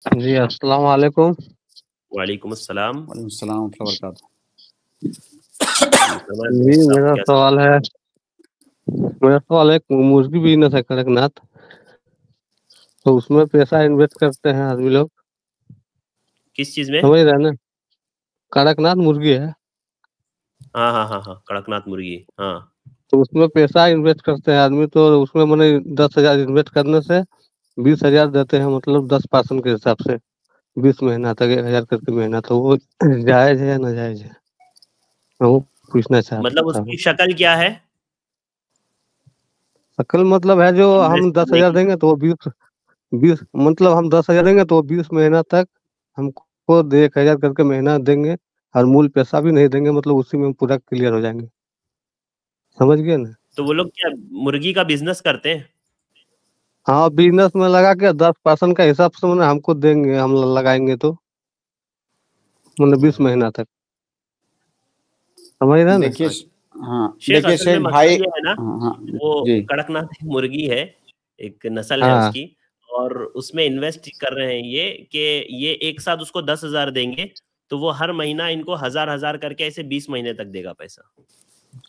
جی السلام علیکم. وعلیکم السلام. وعلیکم السلام ورحمۃ اللہ وبرکاتہ. جی میرا سوال ہے مرغی بزنس ہے کڑک ناتھ, تو اس میں پیسہ انویسٹ کرتے ہیں آدمی لوگ, کس چیز میں؟ سمجھ رہے ہیں نا, کڑک ناتھ مرغی ہے. ہاں ہاں ہاں ہاں کڑک ناتھ مرغی. ہاں تو اس میں پیسہ انویسٹ کرتے ہیں آدمی, تو اس میں میں نے 10,000 انویسٹ کرنے سے 20,000 دیتے ہیں, مطلب 10% کے حساب سے 20 مہینہ تک 1,000 کر کے مہینہ, تو وہ جائز ہے یا ناجائز ہے, میں وہ پوچھنا چاہتا مطلب اس تھا. کی شکل کیا ہے؟ شکل مطلب ہے جو ہم انویسٹ کرنے 10,000 کی؟ دیں گے تو وہ 20 مطلب ہم 10,000 دیں گے تو 20 مہینہ تک ہم کو 1,000 کر کے مہینہ دیں گے, اور مول پیسہ بھی نہیں دیں گے, مطلب اسی میں پورا کلیئر ہو جائیں گے, سمجھ گئے نا. تو وہ لوگ کیا مرغی کا بزنس کرتے ہیں؟ ہاں بزنس میں لگا کے 10% کا حساب سے ہم کو دیں گے, ہم لگائیں گے تو 20 مہینہ تک, سمجھ رہے نا. دیکھیے ہاں شیخ دیکھیے اصل میں شیخ مسئلہ بھائی, یہ ہے نا, ہاں وہ جی کڑک ناتھ مرغی ہے, ایک نسل ہے اس ہاں کی, اور اس میں انویسٹ کر رہے ہیں یہ کہ یہ ایک ساتھ اس کو 10,000 دیں گے تو وہ ہر مہینہ ان کو 1,000 کر کے ایسے 20 مہینے تک دے گا پیسہ.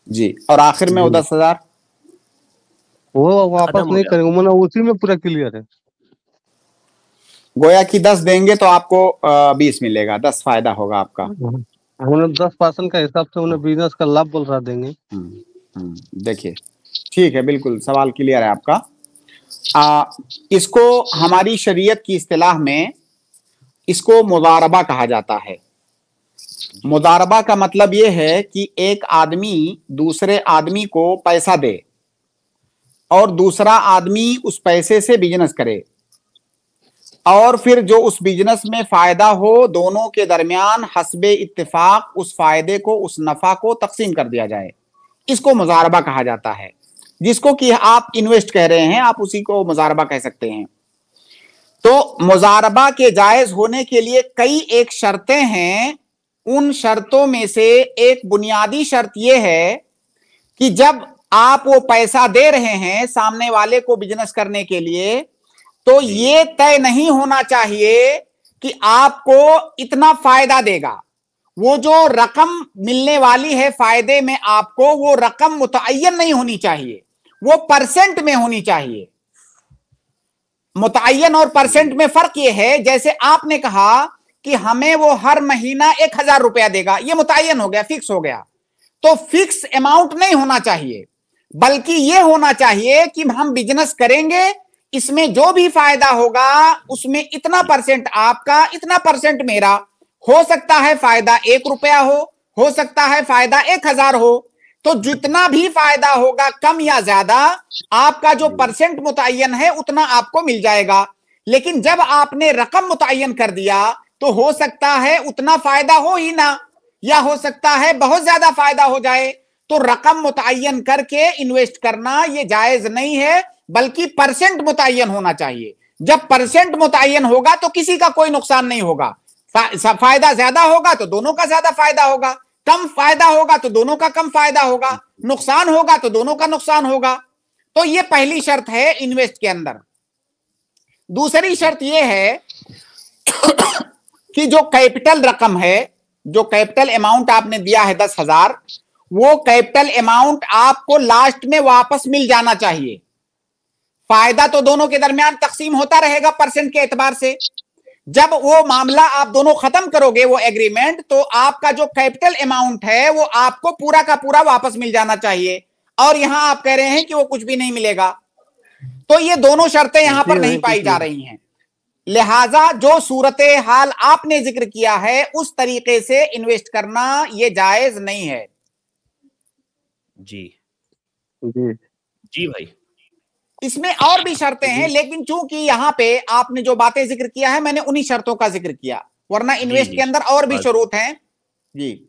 جی, اور آخر میں وہ 10,000 وہ واپس ختم ہو نہیں گیا. کریں گے, اسی میں پورا کلیئر ہے. گویا کہ 10 دیں گے تو آپ کو 20 ملے گا, 10 فائدہ ہوگا آپ کا. ہم نے 10% کا حساب سے انہیں بزنس کا لابھ بول رہا دیں گے. دیکھیے ٹھیک ہے, بالکل سوال کلیئر ہے آپ کا. اس کو ہماری شریعت کی اصطلاح میں اس کو مضاربہ کہا جاتا ہے. مضاربہ کا مطلب یہ ہے کہ ایک آدمی دوسرے آدمی کو پیسہ دے اور دوسرا آدمی اس پیسے سے بزنس کرے, اور پھر جو اس بزنس میں فائدہ ہو دونوں کے درمیان حسب اتفاق اس فائدے کو, اس نفع کو تقسیم کر دیا جائے. اس کو مضاربہ کہا جاتا ہے, جس کو کہ آپ انویسٹ کہہ رہے ہیں, آپ اسی کو مضاربہ کہہ سکتے ہیں. تو مضاربہ کے جائز ہونے کے لیے کئی ایک شرطیں ہیں. ان شرطوں میں سے ایک بنیادی شرط یہ ہے کہ جب آپ وہ پیسہ دے رہے ہیں سامنے والے کو بزنس کرنے کے لیے, تو یہ طے نہیں ہونا چاہیے کہ آپ کو اتنا فائدہ دے گا. وہ جو رقم ملنے والی ہے فائدے میں آپ کو, وہ رقم متعین نہیں ہونی چاہیے, وہ پرسنٹ میں ہونی چاہیے. متعین اور پرسنٹ میں فرق یہ ہے, جیسے آپ نے کہا کہ ہمیں وہ ہر مہینہ 1,000 روپیہ دے گا, یہ متعین ہو گیا, فکس ہو گیا. تو فکس اماؤنٹ نہیں ہونا چاہیے, بلکہ یہ ہونا چاہیے کہ ہم بزنس کریں گے, اس میں جو بھی فائدہ ہوگا اس میں اتنا پرسنٹ آپ کا, اتنا پرسنٹ میرا. ہو سکتا ہے فائدہ 1 روپیہ ہو سکتا ہے فائدہ 1,000 ہو. تو جتنا بھی فائدہ ہوگا کم یا زیادہ, آپ کا جو پرسنٹ متعین ہے اتنا آپ کو مل جائے گا. لیکن جب آپ نے رقم متعین کر دیا تو ہو سکتا ہے اتنا فائدہ ہو ہی نہ, یا ہو سکتا ہے بہت زیادہ فائدہ ہو جائے. تو رقم متعین کر کے انویسٹ کرنا یہ جائز نہیں ہے, بلکہ پرسنٹ متعین ہونا چاہیے. جب پرسنٹ متعین ہوگا تو کسی کا کوئی نقصان نہیں ہوگا. فائدہ زیادہ ہوگا تو دونوں کا زیادہ فائدہ ہوگا, کم فائدہ ہوگا تو دونوں کا کم فائدہ ہوگا, نقصان ہوگا تو دونوں کا نقصان ہوگا. تو یہ پہلی شرط ہے انویسٹ کے اندر. دوسری شرط یہ ہے کہ جو کیپٹل رقم ہے, جو کیپٹل اماؤنٹ آپ نے دیا ہے 10,000, وہ کیپٹل اماؤنٹ آپ کو لاسٹ میں واپس مل جانا چاہیے. فائدہ تو دونوں کے درمیان تقسیم ہوتا رہے گا پرسنٹ کے اعتبار سے. جب وہ معاملہ آپ دونوں ختم کرو گے, وہ ایگریمنٹ, تو آپ کا جو کیپٹل اماؤنٹ ہے وہ آپ کو پورا کا پورا واپس مل جانا چاہیے. اور یہاں آپ کہہ رہے ہیں کہ وہ کچھ بھی نہیں ملے گا. تو یہ دونوں شرطیں یہاں پر نہیں پائی جا رہی ہیں. لہذا جو صورتحال آپ نے ذکر کیا ہے اس طریقے سے انویسٹ کرنا یہ جائز نہیں ہے. جی جی جی بھائی. اس میں اور بھی شرطیں ہیں, لیکن چونکہ یہاں پہ آپ نے جو باتیں ذکر کیا ہے میں نے انہی شرطوں کا ذکر کیا, ورنہ انویسٹ کے اندر اور بھی شروط ہیں. جی